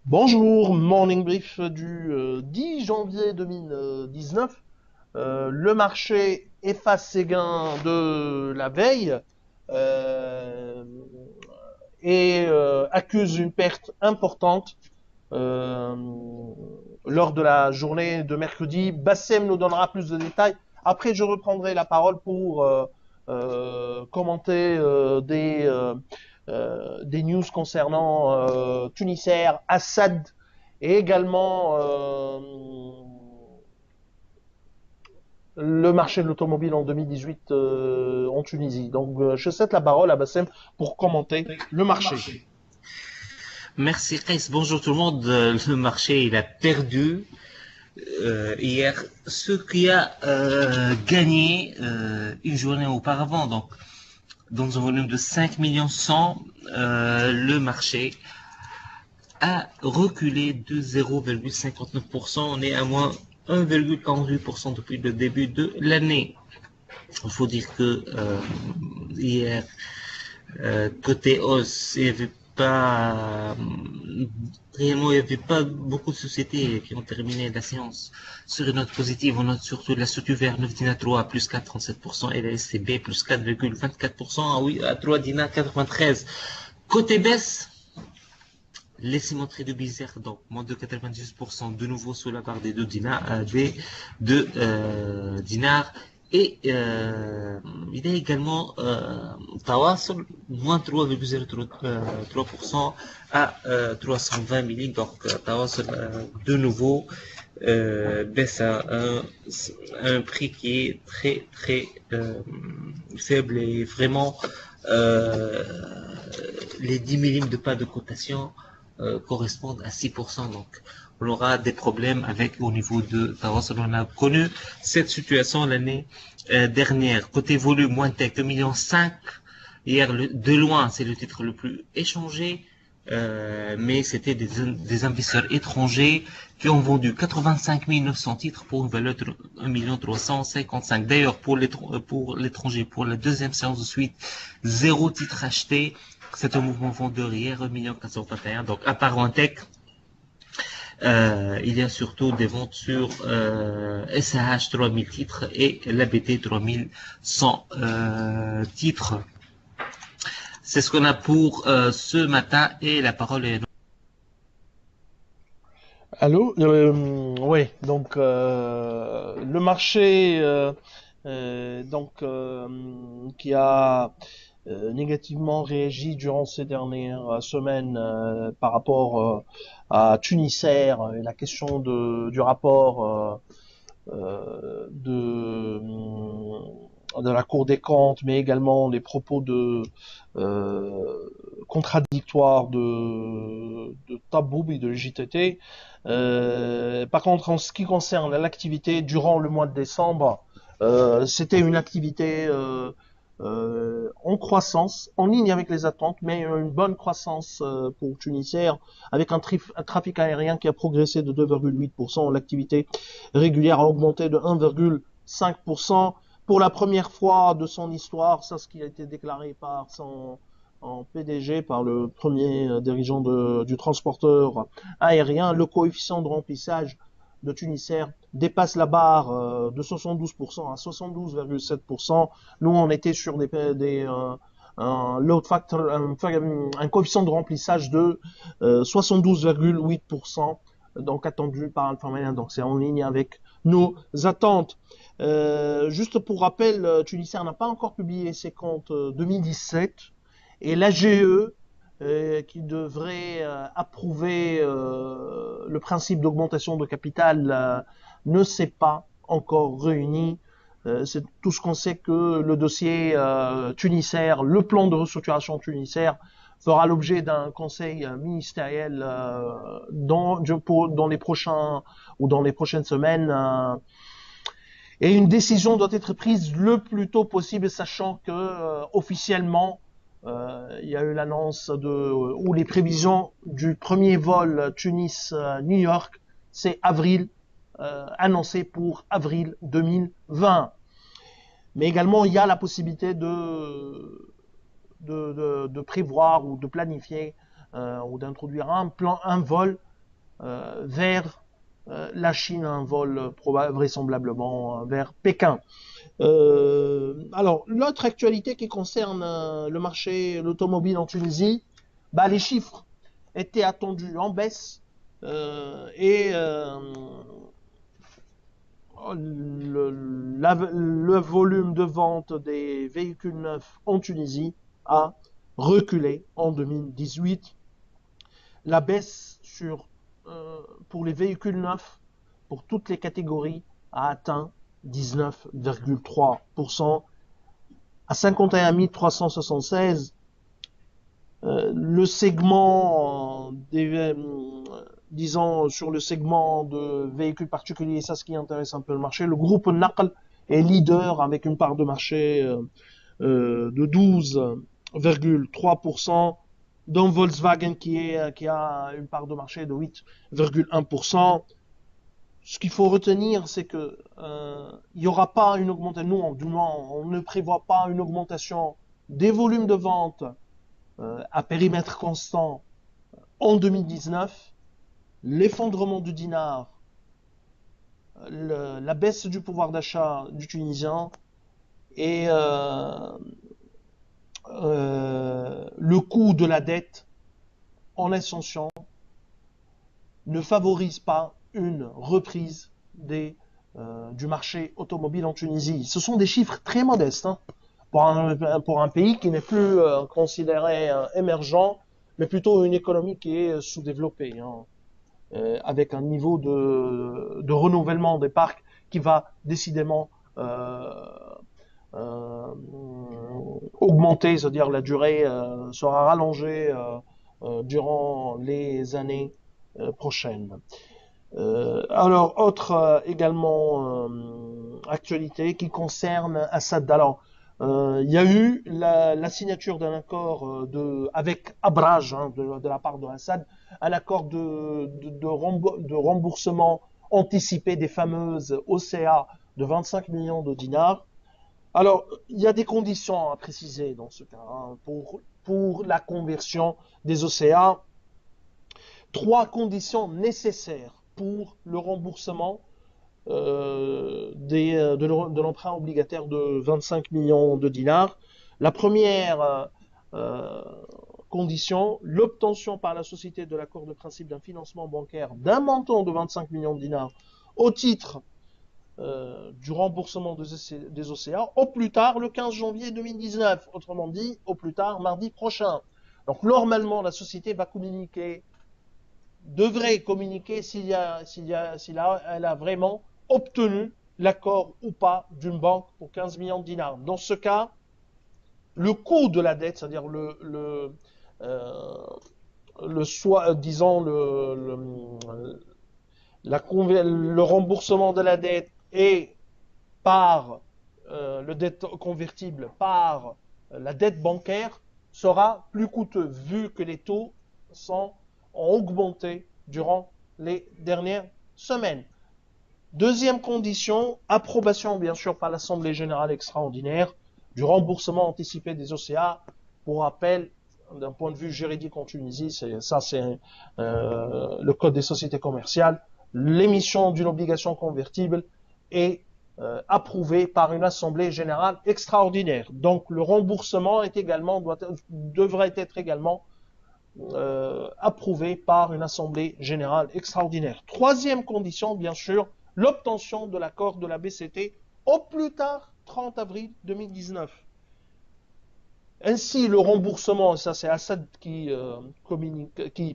Bonjour, Morning Brief du 10 janvier 2019. Le marché efface ses gains de la veille euh, et accuse une perte importante euh, lors de la journée de mercredi. Bassem nous donnera plus de détails. Après, je reprendrai la parole pour commenter des news concernant Tunisair, Assad et également le marché de l'automobile en 2018 en Tunisie. Donc, je cède la parole à Bassem pour commenter le marché. Merci Chris, bonjour tout le monde. Le marché il a perdu hier ce qui a gagné une journée auparavant. Donc dans un volume de 5 millions 100, le marché a reculé de 0,59%. On est à moins 1,48% depuis le début de l'année. Il faut dire que hier, côté hausse, il n'y avait pas réellement, il n'y avait pas beaucoup de sociétés qui ont terminé la séance sur une note positive. On note surtout la Sotuver 9 Dina 3 à plus 4,37% et la SCB plus 4,24%. Ah oui, à 3 Dina 93. Côté baisse, les cimenteries de Bizerte, donc moins de 98%, de nouveau sous la barre des 2 dinars, des 2 dinars. Et il y a également Tawasul, moins 3,03% à 320 milligrammes. Donc Tawasul, de nouveau, baisse à un prix qui est très très faible et vraiment les 10 milligrammes de pas de cotation correspondent à 6%. Donc, on aura des problèmes avec au niveau de Tawasul. On a connu cette situation l'année dernière. Côté volume, moins tech, 1,5 million. Hier, de loin, c'est le titre le plus échangé. Mais c'était des investisseurs étrangers qui ont vendu 85 900 titres pour une valeur de 1 355 000. D'ailleurs, pour l'étranger, pour la deuxième séance de suite, zéro titre acheté. C'est un mouvement vendeur hier, 1 421 000. Donc, à part Tech, il y a surtout des ventes sur SAH 3000 titres et l'ABT 3100 titres. C'est ce qu'on a pour ce matin et la parole est... Allô? Oui, donc le marché qui a négativement réagi durant ces dernières semaines par rapport à Tunisair et la question du rapport de la Cour des comptes, mais également les propos euh, contradictoires de Taboub et de JTT. Par contre, en ce qui concerne l'activité durant le mois de décembre, c'était une activité en croissance, en ligne avec les attentes, mais une bonne croissance pour Tunisair, avec un trafic aérien qui a progressé de 2,8%. L'activité régulière a augmenté de 1,5% pour la première fois de son histoire. C'est ce qui a été déclaré par son en PDG, par le premier dirigeant du transporteur aérien. Le coefficient de remplissage de Tunisair dépasse la barre de 72% à 72,7%. Nous, on était sur un load factor, un coefficient de remplissage de 72,8%, donc attendu par Alpha Maya. Donc c'est en ligne avec nos attentes. Juste pour rappel, Tunisair n'a pas encore publié ses comptes 2017 et l'AGE qui devrait approuver le principe d'augmentation de capital ne s'est pas encore réuni. C'est tout ce qu'on sait que le dossier Tunisair, le plan de restructuration Tunisair fera l'objet d'un conseil ministériel dans les prochains ou dans les prochaines semaines. Et une décision doit être prise le plus tôt possible, sachant que officiellement, il y a eu l'annonce ou les prévisions du premier vol Tunis-New York, c'est avril, annoncé pour avril 2020. Mais également, il y a la possibilité de prévoir ou de planifier ou d'introduire un vol vers la Chine, un vol vraisemblablement vers Pékin. Alors, l'autre actualité qui concerne le marché, l'automobile en Tunisie, bah, les chiffres étaient attendus en baisse et le volume de vente des véhicules neufs en Tunisie a reculé en 2018. La baisse pour les véhicules neufs, pour toutes les catégories, a atteint 19,3% à 51 376. Le segment disons sur le segment de véhicules particuliers, ça ce qui intéresse un peu le marché, le groupe Naql est leader avec une part de marché de 12,3%, dont Volkswagen qui a une part de marché de 8,1%. Ce qu'il faut retenir, c'est que il n'y aura pas une augmentation. Nous, du moins, on ne prévoit pas une augmentation des volumes de vente à périmètre constant en 2019. L'effondrement du dinar, la baisse du pouvoir d'achat du Tunisien et le coût de la dette en ascension ne favorise pas une reprise du marché automobile en Tunisie. Ce sont des chiffres très modestes pour un pays qui n'est plus considéré émergent, mais plutôt une économie qui est sous-développée, avec un niveau de renouvellement des parcs qui va décidément augmenter, c'est-à-dire la durée sera rallongée durant les années prochaines. Alors, autre également actualité qui concerne Assad. Alors, il y a eu la signature d'un accord avec Abraj de la part de Assad, un accord de remboursement anticipé des fameuses OCA de 25 millions de dinars. Alors, il y a des conditions à préciser dans ce cas pour la conversion des OCA. 3 conditions nécessaires pour le remboursement de l'emprunt obligataire de 25 millions de dinars. La première condition, l'obtention par la société de l'accord de principe d'un financement bancaire d'un montant de 25 millions de dinars au titre du remboursement des OCA au plus tard le 15 janvier 2019, autrement dit au plus tard mardi prochain. Donc normalement la société devrait communiquer elle a vraiment obtenu l'accord ou pas d'une banque pour 15 millions de dinars. Dans ce cas, le coût de la dette, c'est-à-dire le remboursement de la dette et par le dette convertible par la dette bancaire sera plus coûteux vu que les taux ont augmenté durant les dernières semaines. Deuxième condition, approbation bien sûr par l'Assemblée générale extraordinaire du remboursement anticipé des OCA. Pour rappel, d'un point de vue juridique en Tunisie, c'est le code des sociétés commerciales. L'émission d'une obligation convertible est approuvée par une Assemblée générale extraordinaire. Donc le remboursement devrait être également approuvé par une Assemblée générale extraordinaire. Troisième condition, bien sûr, l'obtention de l'accord de la BCT au plus tard 30 avril 2019. Ainsi, le remboursement, ça c'est Assad qui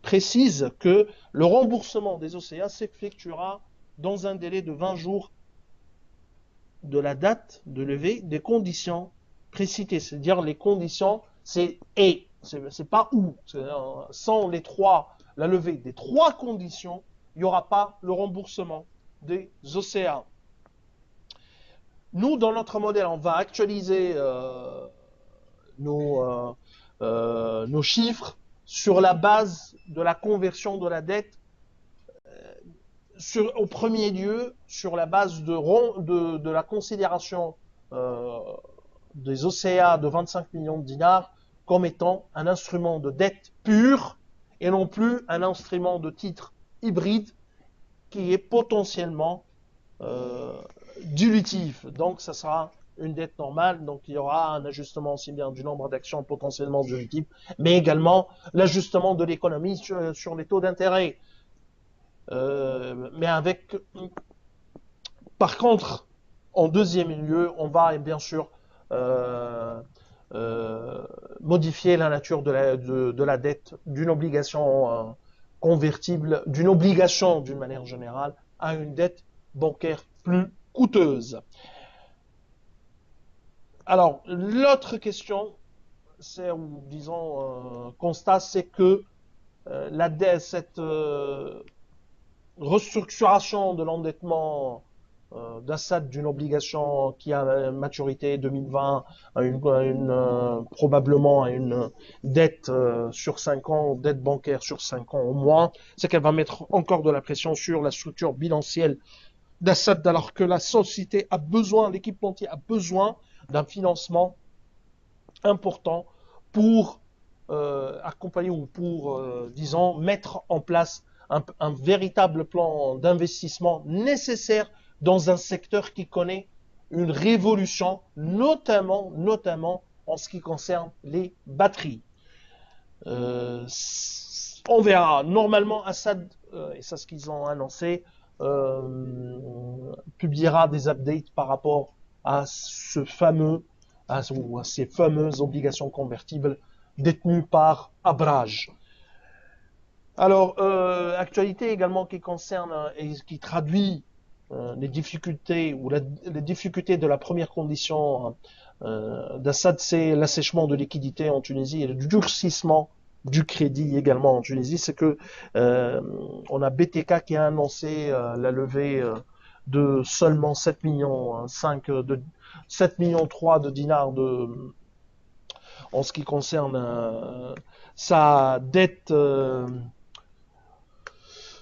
précise que le remboursement des OCA s'effectuera dans un délai de 20 jours de la date de levée des conditions précitées. C'est-à-dire les conditions, c'est et, c'est pas ou. Sans la levée des 3 conditions, il n'y aura pas le remboursement des OCA. Nous, dans notre modèle, on va actualiser nos chiffres sur la base de la conversion de la dette, au premier lieu sur la base de la considération des OCA de 25 millions de dinars comme étant un instrument de dette pure et non plus un instrument de titre hybride qui est potentiellement dilutif. Donc, ça sera une dette normale. Donc, il y aura un ajustement aussi bien du nombre d'actions potentiellement dilutif, mais également l'ajustement de l'économie sur les taux d'intérêt. Mais avec, par contre, en deuxième lieu, on va bien sûr euh, modifier la nature de la dette d'une obligation convertible, d'une obligation d'une manière générale, à une dette bancaire plus coûteuse. Alors, l'autre question, c'est, ou disons, constat, c'est que cette restructuration de l'endettement d'Assad d'une obligation qui a maturité 2020 probablement à une dette sur 5 ans, dette bancaire sur 5 ans au moins, c'est qu'elle va mettre encore de la pression sur la structure bilancielle d'Assad alors que la société a besoin, l'équipementier a besoin d'un financement important pour accompagner ou pour, disons, mettre en place un véritable plan d'investissement nécessaire dans un secteur qui connaît une révolution, notamment en ce qui concerne les batteries. On verra. Normalement, Assad, et c'est ce qu'ils ont annoncé, publiera des updates par rapport à à ces fameuses obligations convertibles détenues par Abraj. Alors, actualité également qui concerne et qui traduit les difficultés ou les difficultés de la première condition d'Assad, c'est l'assèchement de liquidités en Tunisie et le durcissement du crédit également en Tunisie. C'est que on a BTK qui a annoncé la levée de seulement 7 millions 5 de 7 millions 3 de dinars en ce qui concerne sa dette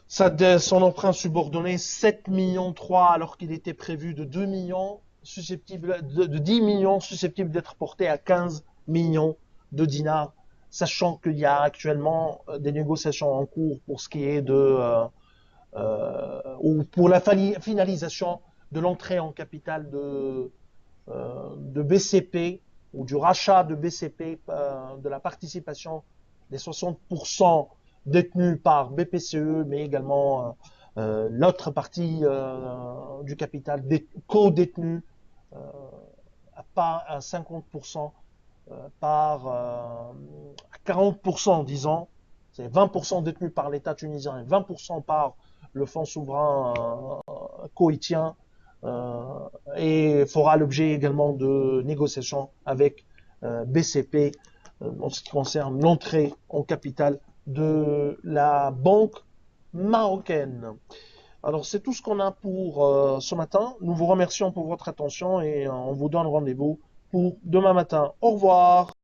son emprunt subordonné 7 millions 3 alors qu'il était prévu de 2 millions susceptibles de 10 millions susceptibles d'être portés à 15 millions de dinars, sachant qu'il y a actuellement des négociations en cours pour ce qui est ou pour la finalisation de l'entrée en capital de BCP ou du rachat de BCP, de la participation des 60% détenus par BPCE, mais également l'autre partie du capital co-détenu à 50% à 40%, disons. C'est 20% détenu par l'État tunisien et 20% par le fonds souverain koweïtien et fera l'objet également de négociations avec BCP en ce qui concerne l'entrée en capital de la banque marocaine. Alors c'est tout ce qu'on a pour ce matin. Nous vous remercions pour votre attention et on vous donne rendez-vous pour demain matin. Au revoir.